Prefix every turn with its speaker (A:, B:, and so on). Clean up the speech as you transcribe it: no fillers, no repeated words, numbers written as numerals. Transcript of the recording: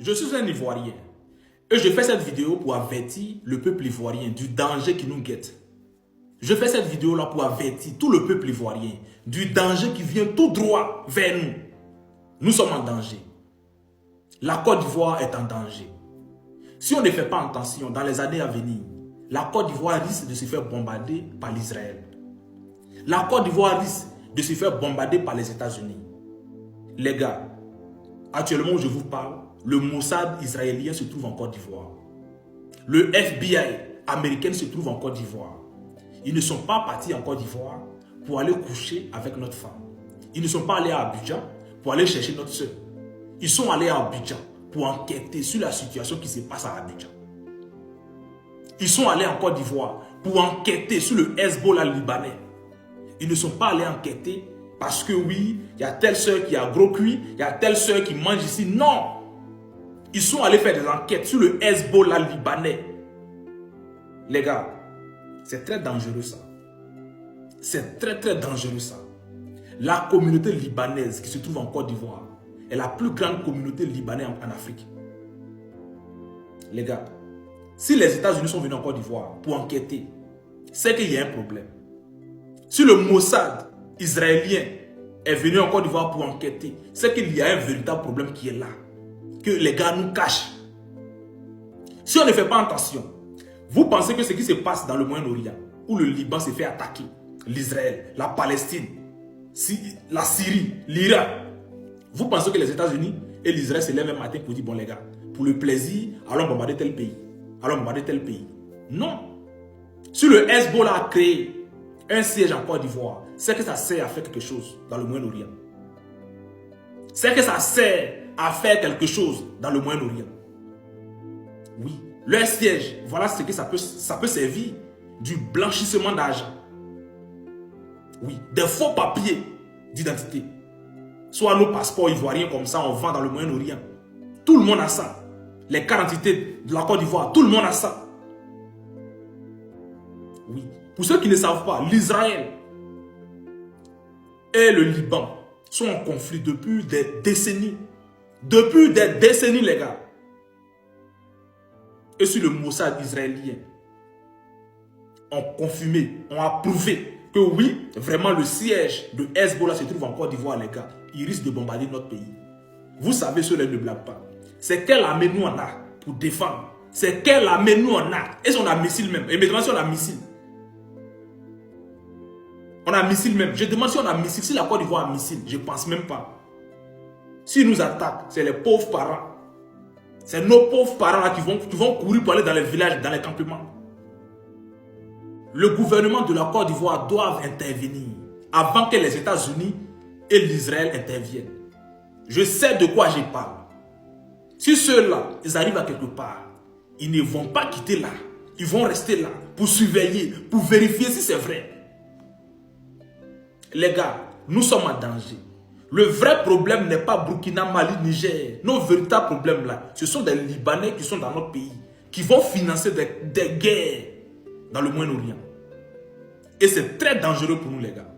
A: Je suis un Ivoirien et je fais cette vidéo pour avertir le peuple ivoirien du danger qui nous guette. Je fais cette vidéo-là pour avertir tout le peuple ivoirien du danger qui vient tout droit vers nous. Nous sommes en danger. La Côte d'Ivoire est en danger. Si on ne fait pas attention dans les années à venir, la Côte d'Ivoire risque de se faire bombarder par l'Israël. La Côte d'Ivoire risque de se faire bombarder par les États-Unis. Les gars, actuellement où je vous parle, le Mossad israélien se trouve en Côte d'Ivoire. Le FBI américain se trouve en Côte d'Ivoire. Ils ne sont pas partis en Côte d'Ivoire pour aller coucher avec notre femme. Ils ne sont pas allés à Abidjan pour aller chercher notre soeur. Ils sont allés à Abidjan pour enquêter sur la situation qui se passe à Abidjan. Ils sont allés en Côte d'Ivoire pour enquêter sur le Hezbollah libanais. Ils ne sont pas allés enquêter parce que oui, il y a telle soeur qui a gros cuit, il y a telle soeur qui mange ici. Non! Ils sont allés faire des enquêtes sur le Hezbollah libanais. Les gars, c'est très dangereux ça. C'est très dangereux ça. La communauté libanaise qui se trouve en Côte d'Ivoire est la plus grande communauté libanaise en Afrique. Les gars, si les États-Unis sont venus en Côte d'Ivoire pour enquêter, c'est qu'il y a un problème. Si le Mossad israélien est venu en Côte d'Ivoire pour enquêter, c'est qu'il y a un véritable problème qui est là, que les gars nous cachent. Si on ne fait pas attention, vous pensez que ce qui se passe dans le Moyen-Orient, où le Liban s'est fait attaquer, l'Israël, la Palestine, la Syrie, l'Irak, vous pensez que les États-Unis et l'Israël se lèvent un matin pour dire, bon les gars, pour le plaisir, allons bombarder tel pays, allons bombarder tel pays. Non. Si le Hezbollah a créé un siège en Côte d'Ivoire, c'est que ça sert à faire quelque chose dans le Moyen-Orient. C'est que ça sert à faire quelque chose dans le Moyen-Orient. Oui. Leur siège, voilà ce que ça peut servir. Du blanchissement d'argent. Oui, des faux papiers d'identité. Soit nos passeports ivoiriens comme ça, on vend dans le Moyen-Orient. Tout le monde a ça. Les cartes d'identité de la Côte d'Ivoire, tout le monde a ça. Oui. Pour ceux qui ne savent pas, l'Israël et le Liban sont en conflit depuis des décennies. Depuis des décennies, les gars. Et sur le Mossad israélien, ont confirmé, ont approuvé que oui, vraiment le siège de Hezbollah se trouve en Côte d'Ivoire, les gars. Il risque de bombarder notre pays. Vous savez, ceux-là ne blaguent pas. C'est quelle armée nous on a pour défendre? C'est quelle armée nous on a? Est-ce qu'on a missile même? Et me demande si on a missile. On a missile même. Je demande si on a missile. Si la Côte d'Ivoire a missile, je ne pense même pas. S'ils nous attaquent, c'est les pauvres parents. C'est nos pauvres parents là qui vont courir pour aller dans les villages, dans les campements. Le gouvernement de la Côte d'Ivoire doit intervenir avant que les États-Unis et l'Israël interviennent. Je sais de quoi je parle. Si ceux-là, ils arrivent à quelque part, ils ne vont pas quitter là. Ils vont rester là pour surveiller, pour vérifier si c'est vrai. Les gars, nous sommes en danger. Le vrai problème n'est pas Burkina, Mali, Niger. Nos véritables problèmes là, ce sont des Libanais qui sont dans notre pays, qui vont financer des guerres dans le Moyen-Orient. Et c'est très dangereux pour nous les gars.